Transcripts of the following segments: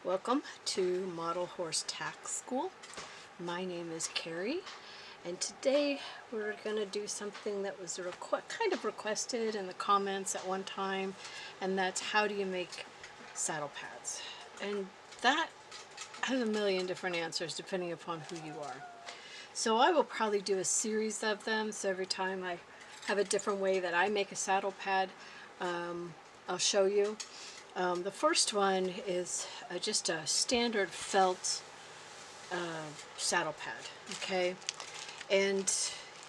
Welcome to Model Horse Tack School. My name is Carrie, and today we're going to do something that was kind of requested in the comments at one time, and that's how do you make saddle pads. And that has a million different answers depending upon who you are. So I will probably do a series of them, so every time I have a different way that I make a saddle pad, I'll show you. The first one is just a standard felt saddle pad, okay? And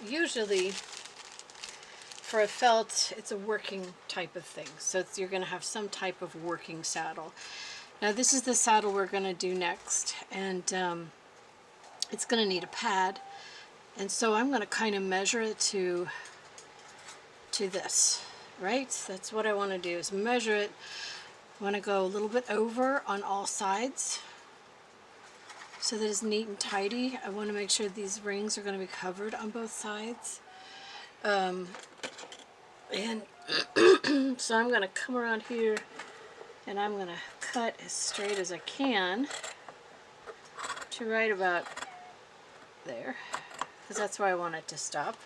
usually for a felt, it's a working type of thing. So you're going to have some type of working saddle. Now this is the saddle we're going to do next, and it's going to need a pad. And so I'm going to kind of measure it to this, right? That's what I want to do, is measure it. I want to go a little bit over on all sides so that it's neat and tidy. I want to make sure these rings are going to be covered on both sides. And so I'm going to come around here and I'm going to cut as straight as I can to right about there, because that's where I want it to stop.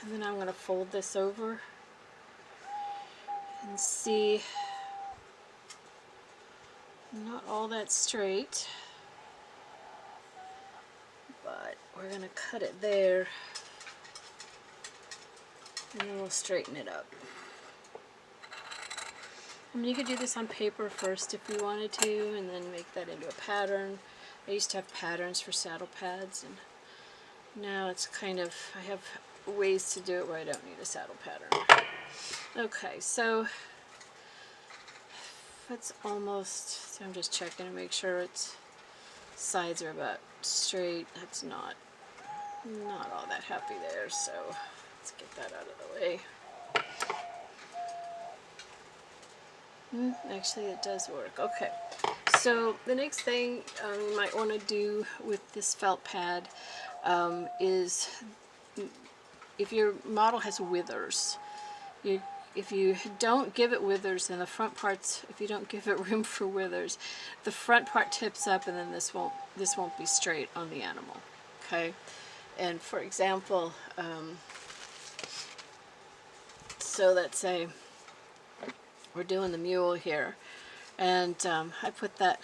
And then I'm going to fold this over and see, not all that straight, but we're going to cut it there and then we'll straighten it up. I mean, you could do this on paper first if you wanted to, and then make that into a pattern. I used to have patterns for saddle pads, and now it's kind of, I have ways to do it where I don't need a saddle pattern. Okay, so it's almost, so I'm just checking to make sure its sides are about straight. That's not all that happy there, so let's get that out of the way. Actually, it does work. Okay, so the next thing you might want to do with this felt pad is, if your model has withers, if you don't give it withers, then the front parts, if you don't give it room for withers, the front part tips up, and then this won't be straight on the animal. Okay, and for example, so let's say we're doing the mule here, and I put that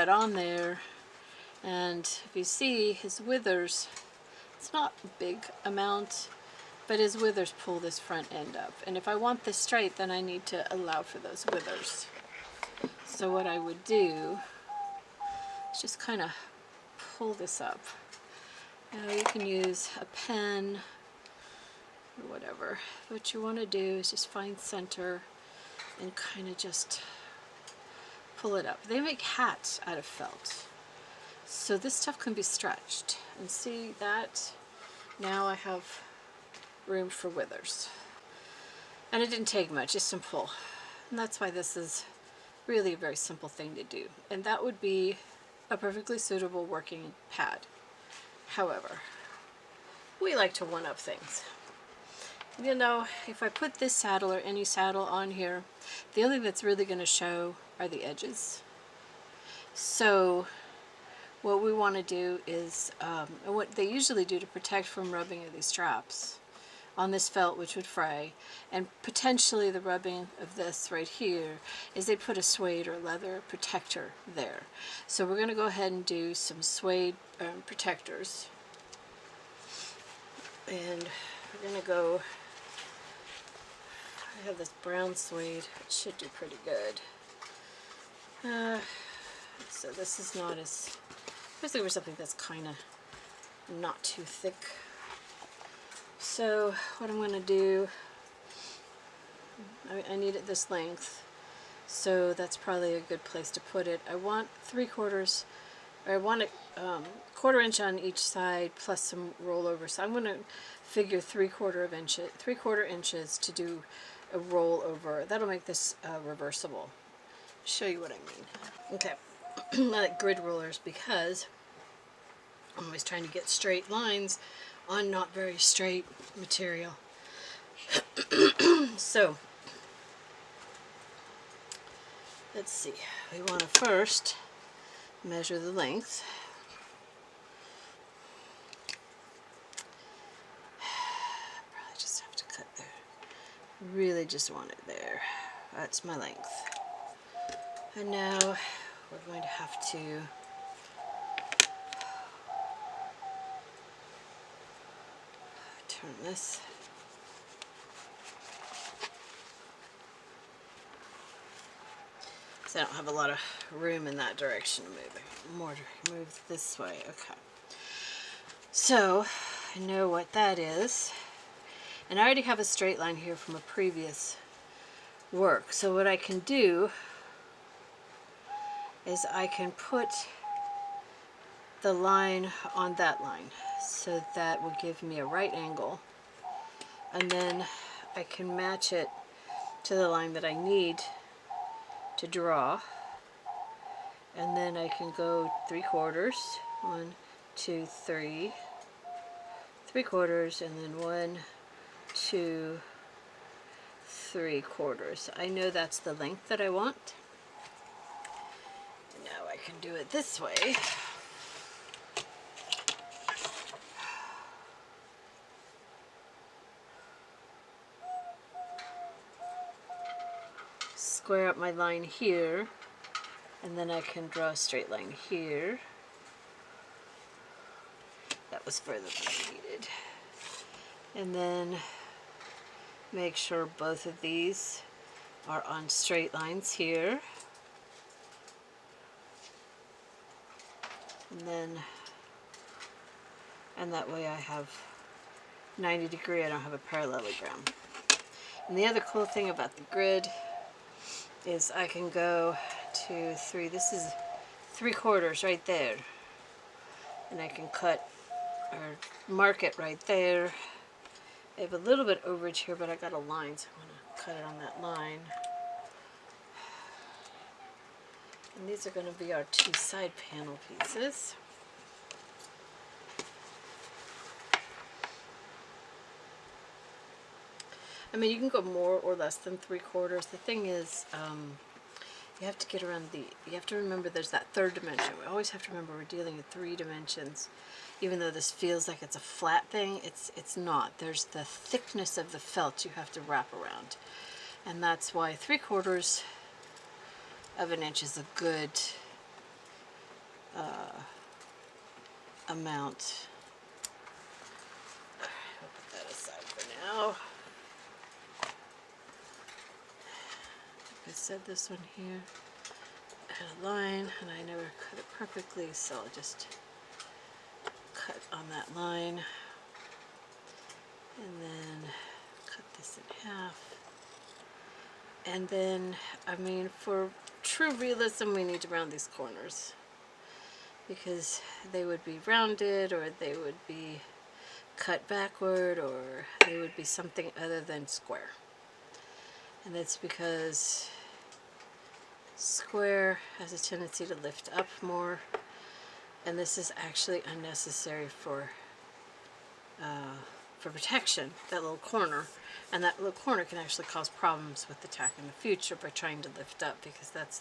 on there, and if you see his withers, it's not a big amount, but his withers pull this front end up. And if I want this straight, then I need to allow for those withers. So what I would do is just kind of pull this up. Now you can use a pen or whatever. What you want to do is just find center and kind of just pull it up. They make hats out of felt, so this stuff can be stretched. And see that? Now I have room for withers. And it didn't take much, just some pull. And that's why this is really a very simple thing to do. And that would be a perfectly suitable working pad. However, we like to one-up things. You know, if I put this saddle or any saddle on here, the only thing that's really going to show are the edges. So what we want to do is, and what they usually do to protect from rubbing of these straps on this felt, which would fray, and potentially the rubbing of this right here, is they put a suede or leather protector there. So we're going to go ahead and do some suede protectors. And we're going to go, I have this brown suede, it should do pretty good. So this is not as, especially for something that's kind of not too thick. So what I'm going to do, I need it this length, so that's probably a good place to put it. I want 3/4, or I want it 1/4 inch on each side plus some rollover. So I'm going to figure 3/4 inches to do a rollover. That'll make this reversible. Show you what I mean. Okay, I like grid rollers because I'm always trying to get straight lines on not very straight material. So let's see, we want to first measure the length. Probably just have to cut there. Really just want it there. That's my length. And now we're going to have to turn this. So I don't have a lot of room in that direction to move it. More to move this way. Okay. So I know what that is. And I already have a straight line here from a previous work. So what I can do is I can put the line on that line. So that will give me a right angle. And then I can match it to the line that I need to draw. And then I can go 3/4. 1, 2, 3. 3/4, and then 1, 2, 3/4. I know that's the length that I want. Now I can do it this way. Square up my line here, and then I can draw a straight line here. That was further than I needed. And then make sure both of these are on straight lines here. And that way I have 90 degree, I don't have a parallelogram. And the other cool thing about the grid is I can go to 3, this is 3/4 right there. And I can cut or mark it right there. I have a little bit overage here, but I got a line, so I'm going to cut it on that line. And these are going to be our 2 side panel pieces. I mean, you can go more or less than 3/4. The thing is, you have to get around you have to remember there's that third dimension. We always have to remember we're dealing with 3 dimensions. Even though this feels like it's a flat thing, it's not. There's the thickness of the felt you have to wrap around. And that's why 3/4 of an inch is a good amount. I'll put that aside for now. I said this one here, I had a line and I never cut it perfectly, so I'll just cut on that line and then cut this in half. And then, I mean, for true realism, we need to round these corners because they would be rounded, or they would be cut backward, or they would be something other than square. And that's because square has a tendency to lift up more, and this is actually unnecessary for protection, that little corner. And that little corner can actually cause problems with the tack in the future by trying to lift up, because that's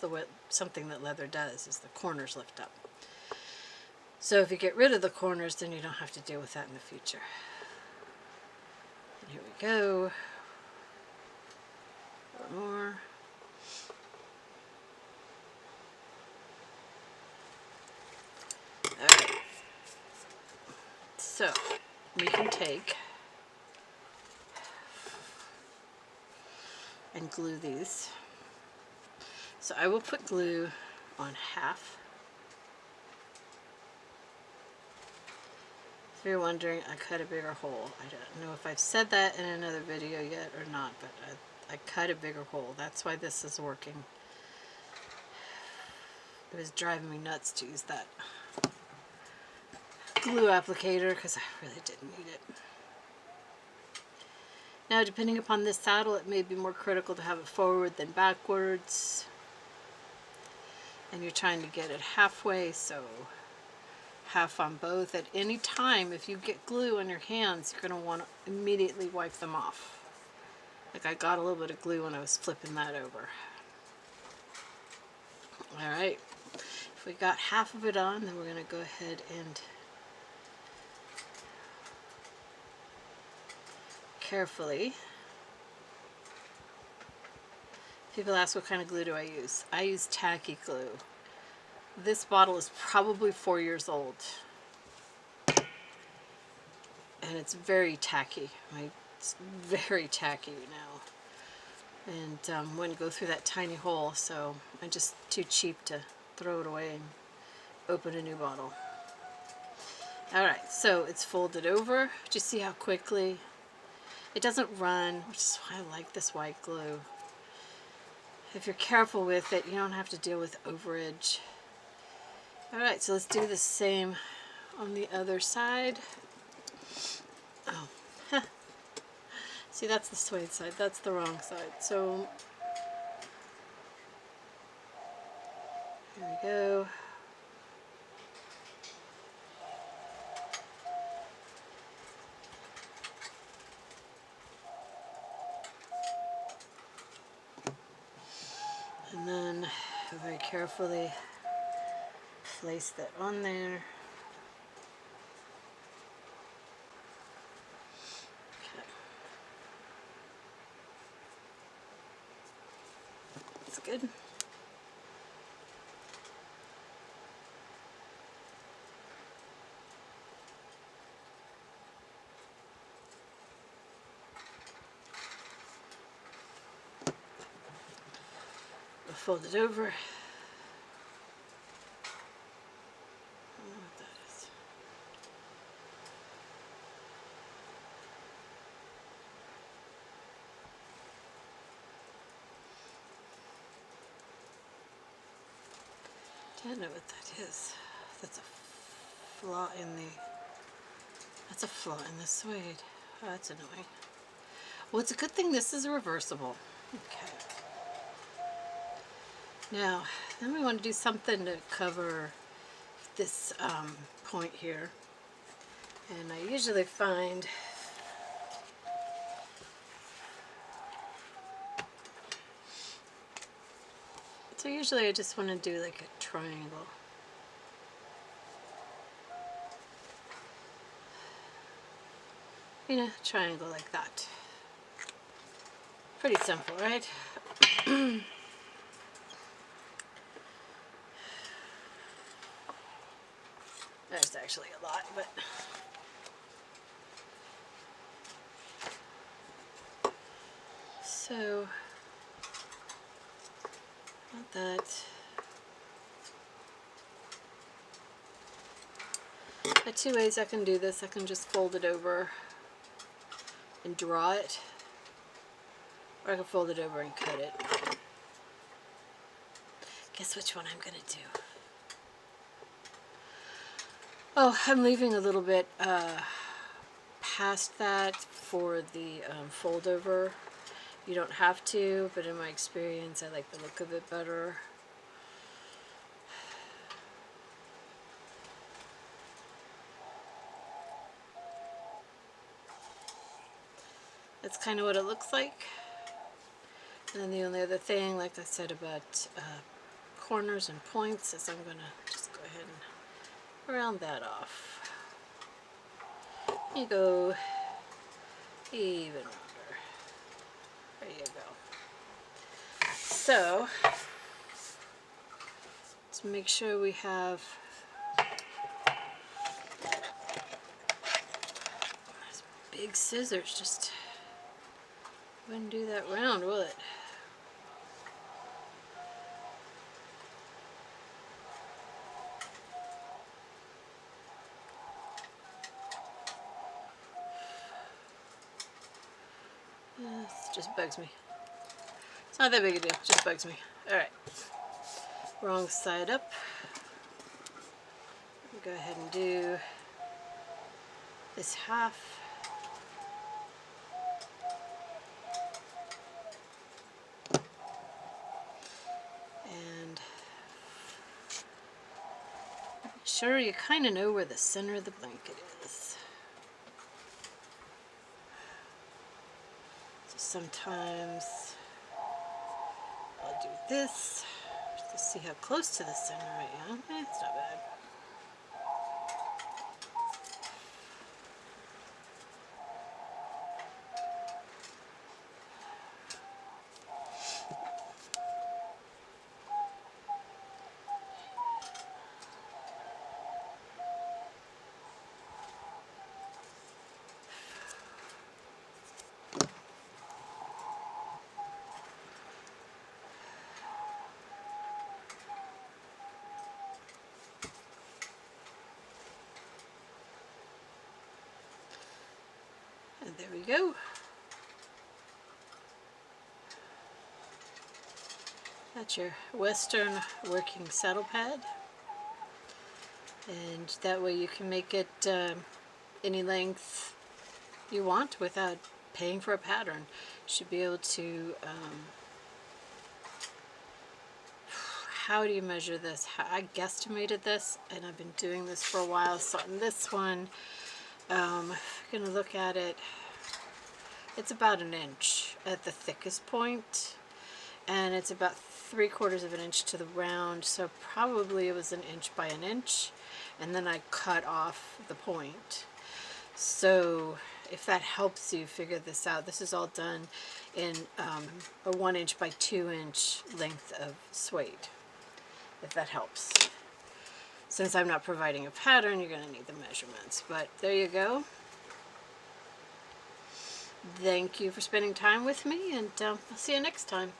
something that leather does, is the corners lift up. So if you get rid of the corners, then you don't have to deal with that in the future. And here we go. One more. Alright. So, we can take and glue these. So I will put glue on half. If you're wondering, I cut a bigger hole. I don't know if I've said that in another video yet or not, but I cut a bigger hole. That's why this is working. It was driving me nuts to use that glue applicator because I really didn't need it. Now, depending upon this saddle, it may be more critical to have it forward than backwards. And you're trying to get it halfway, so half on both. At any time, if you get glue on your hands, you're going to want to immediately wipe them off. Like I got a little bit of glue when I was flipping that over. All right, if we got half of it on, then we're going to go ahead and carefully. People ask what kind of glue do I use. I use tacky glue. This bottle is probably 4 years old. And it's very tacky. It's very tacky now. And wouldn't go through that tiny hole, so I'm just too cheap to throw it away and open a new bottle. Alright, so it's folded over. Just see how quickly it doesn't run, which is why I like this white glue. If you're careful with it, you don't have to deal with overage. Alright, so let's do the same on the other side. Oh, huh. See, that's the suede side, that's the wrong side. So, here we go. And then very carefully place that on there. Okay. That's good. We'll fold it over. I don't know what that is. That's a flaw in the... That's a flaw in the suede. Oh, that's annoying. Well, it's a good thing this is reversible. Okay. Now, then we want to do something to cover this point here. And I usually find so usually I just want to do like a triangle. You know, triangle like that. Pretty simple, right? There's actually a lot, but so not that. There are two ways I can do this. I can just fold it over and draw it, or I can fold it over and cut it. Guess which one I'm gonna do. Oh, I'm leaving a little bit past that for the fold over. You don't have to, but in my experience I like the look of it better. That's kind of what it looks like. And then the only other thing, like I said about corners and points, is I'm going to just go ahead and round that off. You go even rounder. There you go. So, let's make sure we have these big scissors. Just wouldn't do that round, will it? It just bugs me. It's not that big a deal, it just bugs me. Alright. Wrong side up. Go ahead and do this half. And sure, you kind of know where the center of the blanket is. So sometimes I'll do this, Just see how close to the center I am. It's not bad. And there we go. That's your Western working saddle pad. And that way you can make it any length you want without paying for a pattern. You should be able to, how do you measure this? I guesstimated this, and I've been doing this for a while. So on this one, I'm going to look at it. It's about an inch at the thickest point, and it's about 3/4 of an inch to the round, so probably it was an inch by an inch, and then I cut off the point. So if that helps you figure this out, this is all done in a 1 inch by 2 inch length of suede, if that helps. Since I'm not providing a pattern, you're going to need the measurements, but there you go. Thank you for spending time with me, and I'll see you next time.